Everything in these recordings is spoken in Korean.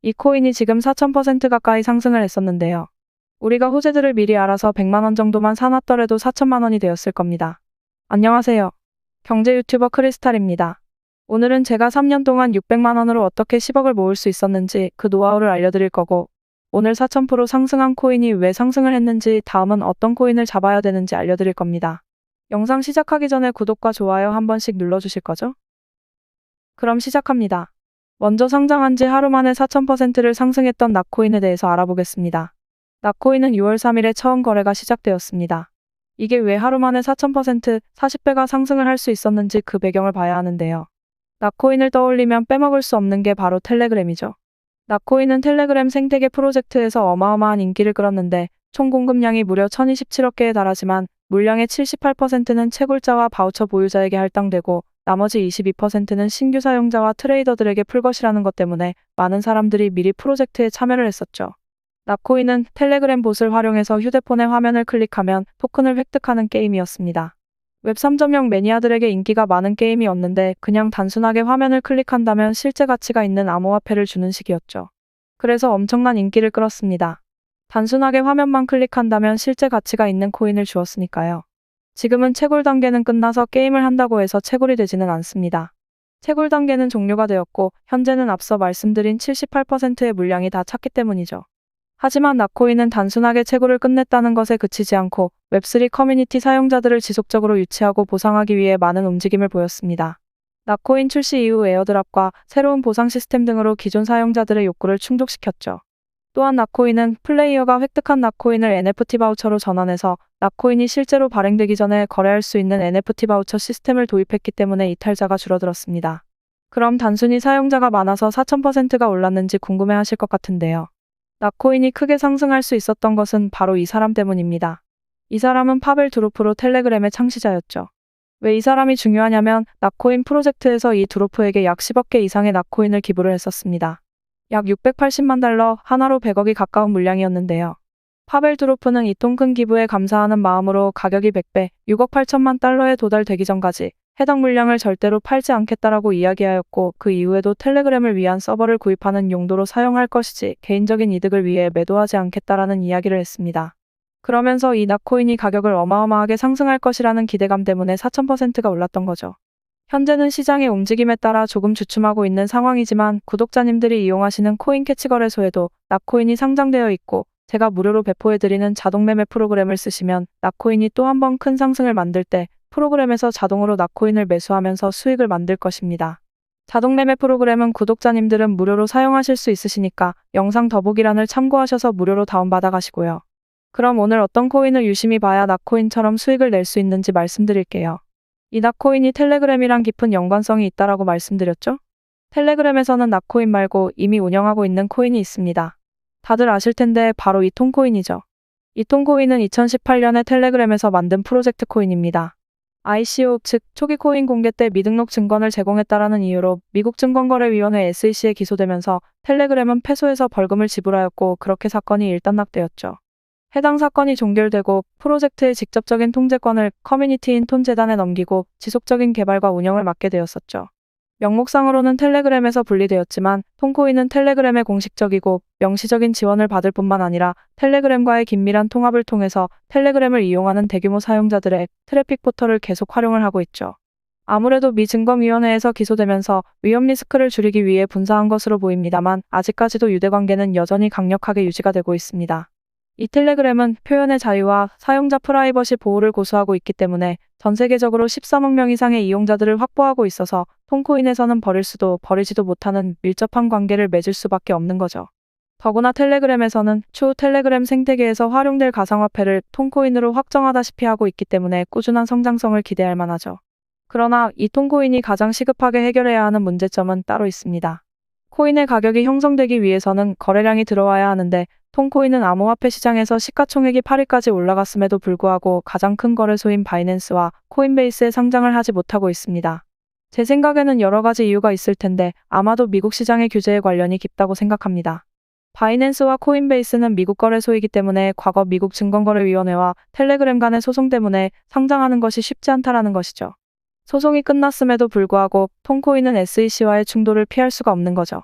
이 코인이 지금 4000% 가까이 상승을 했었는데요. 우리가 호재들을 미리 알아서 100만 원 정도만 사놨더라도 4천만 원이 되었을 겁니다. 안녕하세요. 경제 유튜버 크리스탈입니다. 오늘은 제가 3년 동안 600만 원으로 어떻게 10억을 모을 수 있었는지 그 노하우를 알려드릴 거고, 오늘 4000% 상승한 코인이 왜 상승을 했는지, 다음은 어떤 코인을 잡아야 되는지 알려드릴 겁니다. 영상 시작하기 전에 구독과 좋아요 한 번씩 눌러주실 거죠? 그럼 시작합니다. 먼저 상장한 지 하루 만에 4000%를 상승했던 낙코인에 대해서 알아보겠습니다. 낙코인은 6월 3일에 처음 거래가 시작되었습니다. 이게 왜 하루 만에 4000%, 40배가 상승을 할 수 있었는지 그 배경을 봐야 하는데요. 낙코인을 떠올리면 빼먹을 수 없는 게 바로 텔레그램이죠. 낙코인은 텔레그램 생태계 프로젝트에서 어마어마한 인기를 끌었는데 총 공급량이 무려 1027억 개에 달하지만 물량의 78%는 채굴자와 바우처 보유자에게 할당되고 나머지 22%는 신규 사용자와 트레이더들에게 풀 것이라는 것 때문에 많은 사람들이 미리 프로젝트에 참여를 했었죠. 낙코인은 텔레그램 봇을 활용해서 휴대폰의 화면을 클릭하면 토큰을 획득하는 게임이었습니다. 웹 3.0 매니아들에게 인기가 많은 게임이었는데 그냥 단순하게 화면을 클릭한다면 실제 가치가 있는 암호화폐를 주는 식이었죠. 그래서 엄청난 인기를 끌었습니다. 단순하게 화면만 클릭한다면 실제 가치가 있는 코인을 주었으니까요. 지금은 채굴 단계는 끝나서 게임을 한다고 해서 채굴이 되지는 않습니다. 채굴 단계는 종료가 되었고 현재는 앞서 말씀드린 78%의 물량이 다 찼기 때문이죠. 하지만 낙코인은 단순하게 채굴을 끝냈다는 것에 그치지 않고 웹3 커뮤니티 사용자들을 지속적으로 유치하고 보상하기 위해 많은 움직임을 보였습니다. 낙코인 출시 이후 에어드랍과 새로운 보상 시스템 등으로 기존 사용자들의 욕구를 충족시켰죠. 또한 낙코인은 플레이어가 획득한 낙코인을 NFT 바우처로 전환해서 낙코인이 실제로 발행되기 전에 거래할 수 있는 NFT 바우처 시스템을 도입했기 때문에 이탈자가 줄어들었습니다. 그럼 단순히 사용자가 많아서 4000%가 올랐는지 궁금해하실 것 같은데요. 낙코인이 크게 상승할 수 있었던 것은 바로 이 사람 때문입니다. 이 사람은 파벨 두로프로 텔레그램의 창시자였죠. 왜 이 사람이 중요하냐면 낙코인 프로젝트에서 이 두로프에게 약 10억 개 이상의 낙코인을 기부를 했었습니다. 약 680만 달러, 하나로 100억이 가까운 물량이었는데요. 파벨 두로프는 이 토큰 기부에 감사하는 마음으로 가격이 100배, 6억 8천만 달러에 도달되기 전까지 해당 물량을 절대로 팔지 않겠다라고 이야기하였고 그 이후에도 텔레그램을 위한 서버를 구입하는 용도로 사용할 것이지 개인적인 이득을 위해 매도하지 않겠다라는 이야기를 했습니다. 그러면서 이 낙코인이 가격을 어마어마하게 상승할 것이라는 기대감 때문에 4000%가 올랐던 거죠. 현재는 시장의 움직임에 따라 조금 주춤하고 있는 상황이지만 구독자님들이 이용하시는 코인 캐치 거래소에도 낙코인이 상장되어 있고 제가 무료로 배포해드리는 자동 매매 프로그램을 쓰시면 낙코인이 또 한 번 큰 상승을 만들 때 프로그램에서 자동으로 낙코인을 매수하면서 수익을 만들 것입니다. 자동 매매 프로그램은 구독자님들은 무료로 사용하실 수 있으시니까 영상 더보기란을 참고하셔서 무료로 다운받아 가시고요. 그럼 오늘 어떤 코인을 유심히 봐야 낙코인처럼 수익을 낼 수 있는지 말씀드릴게요. 이 낙코인이 텔레그램이랑 깊은 연관성이 있다라고 말씀드렸죠? 텔레그램에서는 낙코인 말고 이미 운영하고 있는 코인이 있습니다. 다들 아실 텐데 바로 이톤코인이죠. 이톤코인은 2018년에 텔레그램에서 만든 프로젝트 코인입니다. ICO, 즉 초기 코인 공개 때 미등록 증권을 제공했다라는 이유로 미국 증권거래위원회 SEC에 기소되면서 텔레그램은 패소해서 벌금을 지불하였고 그렇게 사건이 일단락되었죠. 해당 사건이 종결되고 프로젝트의 직접적인 통제권을 커뮤니티인 톤재단에 넘기고 지속적인 개발과 운영을 맡게 되었었죠. 명목상으로는 텔레그램에서 분리되었지만 톤코인은 텔레그램의 공식적이고 명시적인 지원을 받을 뿐만 아니라 텔레그램과의 긴밀한 통합을 통해서 텔레그램을 이용하는 대규모 사용자들의 트래픽 포털을 계속 활용을 하고 있죠. 아무래도 미 증권위원회에서 기소되면서 위험 리스크를 줄이기 위해 분사한 것으로 보입니다만 아직까지도 유대관계는 여전히 강력하게 유지가 되고 있습니다. 이 텔레그램은 표현의 자유와 사용자 프라이버시 보호를 고수하고 있기 때문에 전 세계적으로 13억 명 이상의 이용자들을 확보하고 있어서 톤코인에서는 버릴 수도 버리지도 못하는 밀접한 관계를 맺을 수밖에 없는 거죠. 더구나 텔레그램에서는 추후 텔레그램 생태계에서 활용될 가상화폐를 톤코인으로 확정하다시피 하고 있기 때문에 꾸준한 성장성을 기대할 만하죠. 그러나 이 톤코인이 가장 시급하게 해결해야 하는 문제점은 따로 있습니다. 코인의 가격이 형성되기 위해서는 거래량이 들어와야 하는데 톤코인은 암호화폐 시장에서 시가총액이 8위까지 올라갔음에도 불구하고 가장 큰 거래소인 바이낸스와 코인베이스에 상장을 하지 못하고 있습니다. 제 생각에는 여러 가지 이유가 있을 텐데 아마도 미국 시장의 규제에 관련이 깊다고 생각합니다. 바이낸스와 코인베이스는 미국 거래소이기 때문에 과거 미국 증권거래위원회와 텔레그램 간의 소송 때문에 상장하는 것이 쉽지 않다라는 것이죠. 소송이 끝났음에도 불구하고 톤코인은 SEC와의 충돌을 피할 수가 없는 거죠.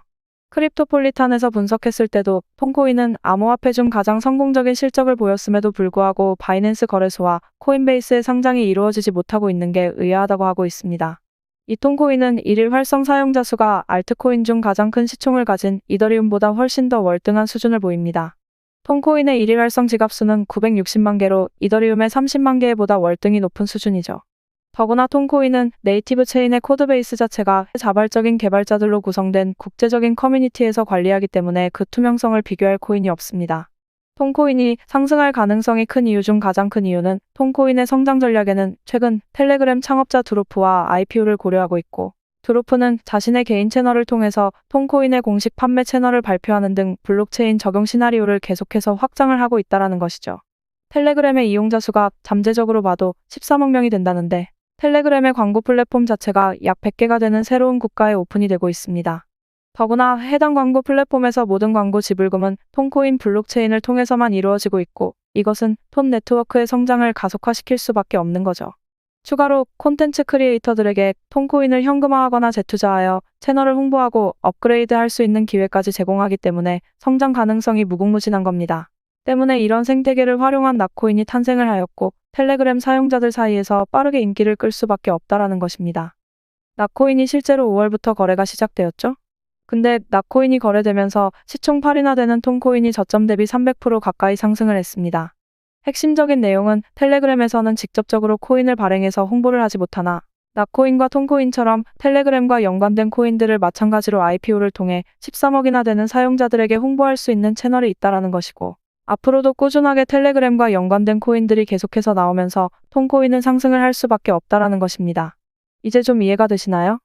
크립토폴리탄에서 분석했을 때도 톤코인은 암호화폐 중 가장 성공적인 실적을 보였음에도 불구하고 바이낸스 거래소와 코인베이스의 상장이 이루어지지 못하고 있는 게 의아하다고 하고 있습니다. 이 톤코인은 일일 활성 사용자 수가 알트코인 중 가장 큰 시총을 가진 이더리움보다 훨씬 더 월등한 수준을 보입니다. 톤코인의 일일 활성 지갑 수는 960만 개로 이더리움의 30만 개보다 월등히 높은 수준이죠. 더구나 톤코인은 네이티브 체인의 코드베이스 자체가 자발적인 개발자들로 구성된 국제적인 커뮤니티에서 관리하기 때문에 그 투명성을 비교할 코인이 없습니다. 톤코인이 상승할 가능성이 큰 이유 중 가장 큰 이유는 톤코인의 성장 전략에는 최근 텔레그램 창업자 드로프와 IPO를 고려하고 있고, 드로프는 자신의 개인 채널을 통해서 톤코인의 공식 판매 채널을 발표하는 등 블록체인 적용 시나리오를 계속해서 확장을 하고 있다는 것이죠. 텔레그램의 이용자 수가 잠재적으로 봐도 13억 명이 된다는데, 텔레그램의 광고 플랫폼 자체가 약 100개가 되는 새로운 국가에 오픈이 되고 있습니다. 더구나 해당 광고 플랫폼에서 모든 광고 지불금은 톤코인 블록체인을 통해서만 이루어지고 있고, 이것은 톤 네트워크의 성장을 가속화시킬 수밖에 없는 거죠. 추가로 콘텐츠 크리에이터들에게 톤코인을 현금화하거나 재투자하여 채널을 홍보하고 업그레이드할 수 있는 기회까지 제공하기 때문에 성장 가능성이 무궁무진한 겁니다. 때문에 이런 생태계를 활용한 낫코인이 탄생을 하였고, 텔레그램 사용자들 사이에서 빠르게 인기를 끌 수밖에 없다라는 것입니다. 낫코인이 실제로 5월부터 거래가 시작되었죠? 근데 낫코인이 거래되면서 시총 8이나 되는 톤코인이 저점 대비 300% 가까이 상승을 했습니다. 핵심적인 내용은 텔레그램에서는 직접적으로 코인을 발행해서 홍보를 하지 못하나, 낫코인과 톤코인처럼 텔레그램과 연관된 코인들을 마찬가지로 IPO를 통해 13억이나 되는 사용자들에게 홍보할 수 있는 채널이 있다라는 것이고, 앞으로도 꾸준하게 텔레그램과 연관된 코인들이 계속해서 나오면서 톤코인은 상승을 할 수밖에 없다라는 것입니다. 이제 좀 이해가 되시나요?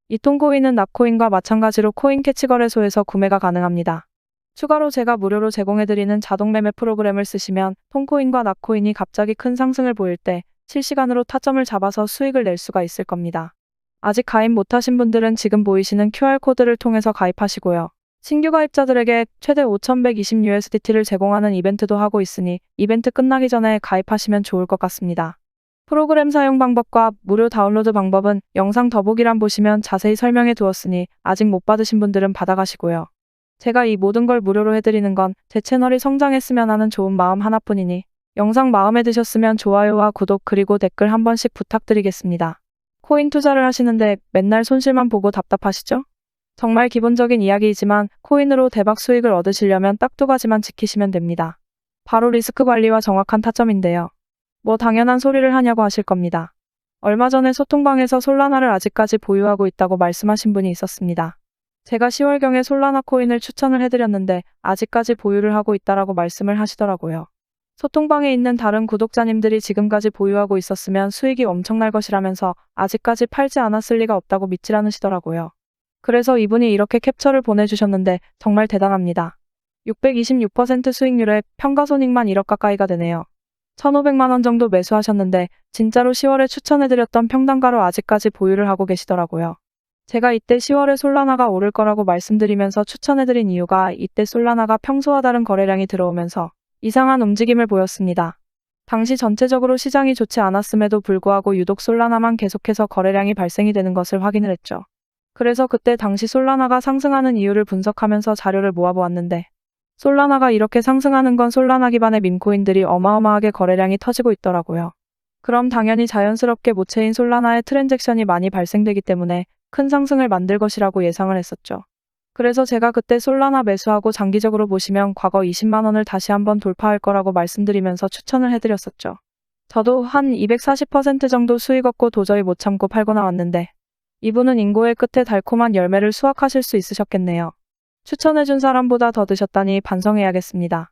이 톤코인은 낫코인과 마찬가지로 코인캐치 거래소에서 구매가 가능합니다. 추가로 제가 무료로 제공해드리는 자동 매매 프로그램을 쓰시면 톤코인과 낫코인이 갑자기 큰 상승을 보일 때 실시간으로 타점을 잡아서 수익을 낼 수가 있을 겁니다. 아직 가입 못하신 분들은 지금 보이시는 QR코드를 통해서 가입하시고요. 신규 가입자들에게 최대 5,120USDT를 제공하는 이벤트도 하고 있으니 이벤트 끝나기 전에 가입하시면 좋을 것 같습니다. 프로그램 사용 방법과 무료 다운로드 방법은 영상 더보기란 보시면 자세히 설명해 두었으니 아직 못 받으신 분들은 받아가시고요. 제가 이 모든 걸 무료로 해드리는 건 제 채널이 성장했으면 하는 좋은 마음 하나뿐이니 영상 마음에 드셨으면 좋아요와 구독 그리고 댓글 한 번씩 부탁드리겠습니다. 코인 투자를 하시는데 맨날 손실만 보고 답답하시죠? 정말 기본적인 이야기이지만 코인으로 대박 수익을 얻으시려면 딱 두 가지만 지키시면 됩니다. 바로 리스크 관리와 정확한 타점인데요. 뭐 당연한 소리를 하냐고 하실 겁니다. 얼마 전에 소통방에서 솔라나를 아직까지 보유하고 있다고 말씀하신 분이 있었습니다. 제가 10월경에 솔라나 코인을 추천을 해드렸는데 아직까지 보유를 하고 있다라고 말씀을 하시더라고요. 소통방에 있는 다른 구독자님들이 지금까지 보유하고 있었으면 수익이 엄청날 것이라면서 아직까지 팔지 않았을 리가 없다고 믿질 않으시더라고요. 그래서 이분이 이렇게 캡처를 보내주셨는데 정말 대단합니다. 626% 수익률에 평가손익만 1억 가까이가 되네요. 1,500만 원 정도 매수하셨는데 진짜로 10월에 추천해드렸던 평단가로 아직까지 보유를 하고 계시더라고요. 제가 이때 10월에 솔라나가 오를 거라고 말씀드리면서 추천해드린 이유가 이때 솔라나가 평소와 다른 거래량이 들어오면서 이상한 움직임을 보였습니다. 당시 전체적으로 시장이 좋지 않았음에도 불구하고 유독 솔라나만 계속해서 거래량이 발생이 되는 것을 확인을 했죠. 그래서 그때 당시 솔라나가 상승하는 이유를 분석하면서 자료를 모아보았는데 솔라나가 이렇게 상승하는 건 솔라나 기반의 밈코인들이 어마어마하게 거래량이 터지고 있더라고요. 그럼 당연히 자연스럽게 모체인 솔라나의 트랜잭션이 많이 발생되기 때문에 큰 상승을 만들 것이라고 예상을 했었죠. 그래서 제가 그때 솔라나 매수하고 장기적으로 보시면 과거 20만 원을 다시 한번 돌파할 거라고 말씀드리면서 추천을 해드렸었죠. 저도 한 240% 정도 수익 얻고 도저히 못 참고 팔고 나왔는데 이분은 인고의 끝에 달콤한 열매를 수확하실 수 있으셨겠네요. 추천해준 사람보다 더 드셨다니 반성해야겠습니다.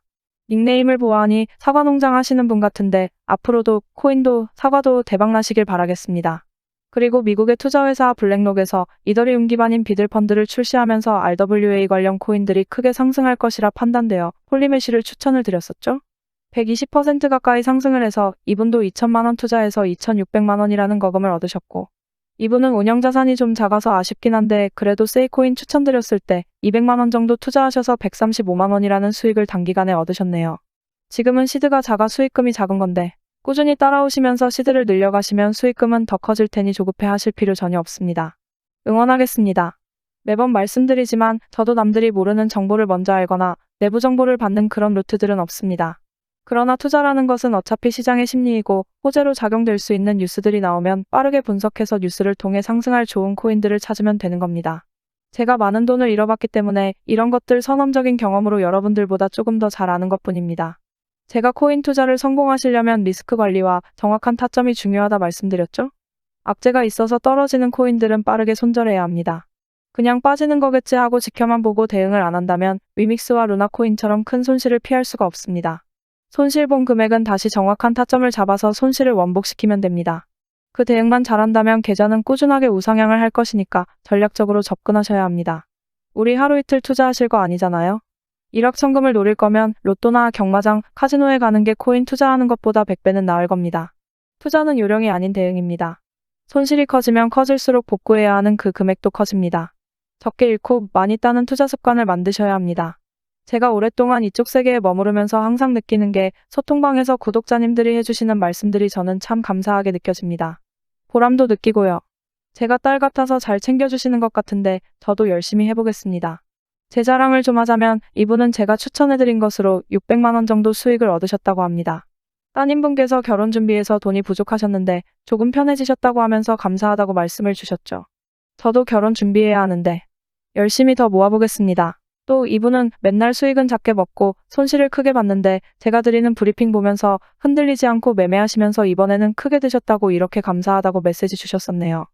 닉네임을 보아하니 사과농장 하시는 분 같은데 앞으로도 코인도 사과도 대박나시길 바라겠습니다. 그리고 미국의 투자회사 블랙록에서 이더리움 기반인 비들펀드를 출시하면서 RWA 관련 코인들이 크게 상승할 것이라 판단되어 홀리메쉬를 추천을 드렸었죠. 120% 가까이 상승을 해서 이분도 2천만 원 투자해서 2,600만 원이라는 거금을 얻으셨고 이분은 운영자산이 좀 작아서 아쉽긴 한데 그래도 세이코인 추천드렸을 때 200만 원 정도 투자하셔서 135만 원이라는 수익을 단기간에 얻으셨네요. 지금은 시드가 작아 수익금이 작은 건데 꾸준히 따라오시면서 시드를 늘려가시면 수익금은 더 커질 테니 조급해 하실 필요 전혀 없습니다. 응원하겠습니다. 매번 말씀드리지만 저도 남들이 모르는 정보를 먼저 알거나 내부 정보를 받는 그런 루트들은 없습니다. 그러나 투자라는 것은 어차피 시장의 심리이고 호재로 작용될 수 있는 뉴스들이 나오면 빠르게 분석해서 뉴스를 통해 상승할 좋은 코인들을 찾으면 되는 겁니다. 제가 많은 돈을 잃어봤기 때문에 이런 것들 선험적인 경험으로 여러분들보다 조금 더 잘 아는 것뿐입니다. 제가 코인 투자를 성공하시려면 리스크 관리와 정확한 타점이 중요하다 말씀드렸죠? 악재가 있어서 떨어지는 코인들은 빠르게 손절해야 합니다. 그냥 빠지는 거겠지 하고 지켜만 보고 대응을 안 한다면 위믹스와 루나코인처럼 큰 손실을 피할 수가 없습니다. 손실 본 금액은 다시 정확한 타점을 잡아서 손실을 원복시키면 됩니다. 그 대응만 잘한다면 계좌는 꾸준하게 우상향을 할 것이니까 전략적으로 접근하셔야 합니다. 우리 하루 이틀 투자하실 거 아니잖아요? 일확천금을 노릴 거면 로또나 경마장, 카지노에 가는 게 코인 투자하는 것보다 100배는 나을 겁니다. 투자는 요령이 아닌 대응입니다. 손실이 커지면 커질수록 복구해야 하는 그 금액도 커집니다. 적게 잃고 많이 따는 투자 습관을 만드셔야 합니다. 제가 오랫동안 이쪽 세계에 머무르면서 항상 느끼는 게 소통방에서 구독자님들이 해주시는 말씀들이 저는 참 감사하게 느껴집니다. 보람도 느끼고요. 제가 딸 같아서 잘 챙겨주시는 것 같은데 저도 열심히 해보겠습니다. 제 자랑을 좀 하자면 이분은 제가 추천해드린 것으로 600만 원 정도 수익을 얻으셨다고 합니다. 따님분께서 결혼 준비해서 돈이 부족하셨는데 조금 편해지셨다고 하면서 감사하다고 말씀을 주셨죠. 저도 결혼 준비해야 하는데 열심히 더 모아보겠습니다. 또 이분은 맨날 수익은 작게 먹고 손실을 크게 봤는데 제가 드리는 브리핑 보면서 흔들리지 않고 매매하시면서 이번에는 크게 드셨다고 이렇게 감사하다고 메시지 주셨었네요.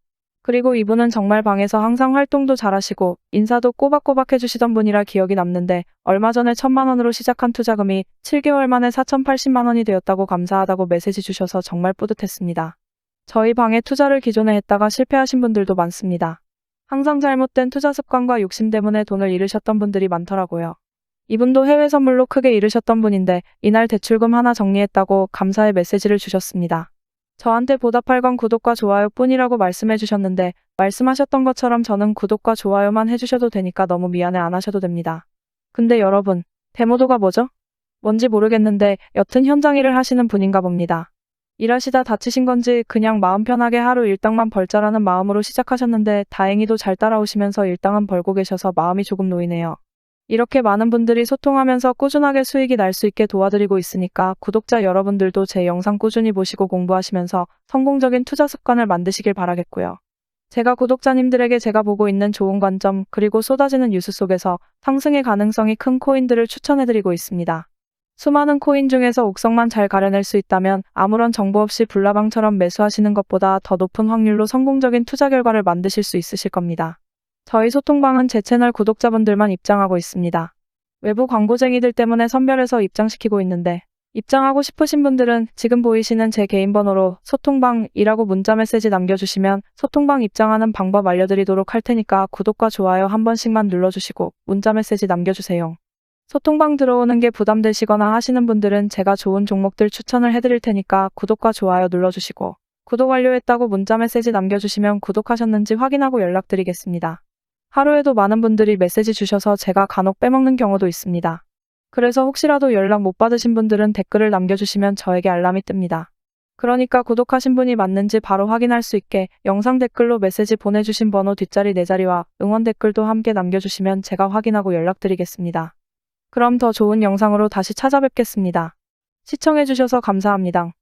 그리고 이분은 정말 방에서 항상 활동도 잘하시고 인사도 꼬박꼬박 해주시던 분이라 기억이 남는데 얼마 전에 1000만 원으로 시작한 투자금이 7개월 만에 4080만 원이 되었다고 감사하다고 메시지 주셔서 정말 뿌듯했습니다. 저희 방에 투자를 기존에 했다가 실패하신 분들도 많습니다. 항상 잘못된 투자 습관과 욕심 때문에 돈을 잃으셨던 분들이 많더라고요. 이분도 해외 선물로 크게 잃으셨던 분인데 이날 대출금 하나 정리했다고 감사의 메시지를 주셨습니다. 저한테 보답할 건 구독과 좋아요 뿐이라고 말씀해 주셨는데 말씀하셨던 것처럼 저는 구독과 좋아요만 해주셔도 되니까 너무 미안해 안 하셔도 됩니다. 근데 여러분, 데모도가 뭐죠? 뭔지 모르겠는데 여튼 현장 일을 하시는 분인가 봅니다. 일하시다 다치신 건지 그냥 마음 편하게 하루 일당만 벌자라는 마음으로 시작하셨는데 다행히도 잘 따라오시면서 일당은 벌고 계셔서 마음이 조금 놓이네요. 이렇게 많은 분들이 소통하면서 꾸준하게 수익이 날 수 있게 도와드리고 있으니까 구독자 여러분들도 제 영상 꾸준히 보시고 공부하시면서 성공적인 투자 습관을 만드시길 바라겠고요. 제가 구독자님들에게 제가 보고 있는 좋은 관점 그리고 쏟아지는 뉴스 속에서 상승의 가능성이 큰 코인들을 추천해드리고 있습니다. 수많은 코인 중에서 옥석만 잘 가려낼 수 있다면 아무런 정보 없이 불나방처럼 매수하시는 것보다 더 높은 확률로 성공적인 투자 결과를 만드실 수 있으실 겁니다. 저희 소통방은 제 채널 구독자분들만 입장하고 있습니다. 외부 광고쟁이들 때문에 선별해서 입장시키고 있는데 입장하고 싶으신 분들은 지금 보이시는 제 개인 번호로 소통방이라고 문자 메시지 남겨주시면 소통방 입장하는 방법 알려드리도록 할 테니까 구독과 좋아요 한 번씩만 눌러주시고 문자 메시지 남겨주세요. 소통방 들어오는 게 부담되시거나 하시는 분들은 제가 좋은 종목들 추천을 해드릴 테니까 구독과 좋아요 눌러주시고 구독 완료했다고 문자 메시지 남겨주시면 구독하셨는지 확인하고 연락드리겠습니다. 하루에도 많은 분들이 메시지 주셔서 제가 간혹 빼먹는 경우도 있습니다. 그래서 혹시라도 연락 못 받으신 분들은 댓글을 남겨주시면 저에게 알람이 뜹니다. 그러니까 구독하신 분이 맞는지 바로 확인할 수 있게 영상 댓글로 메시지 보내주신 번호 뒷자리 4자리와 응원 댓글도 함께 남겨주시면 제가 확인하고 연락드리겠습니다. 그럼 더 좋은 영상으로 다시 찾아뵙겠습니다. 시청해주셔서 감사합니다.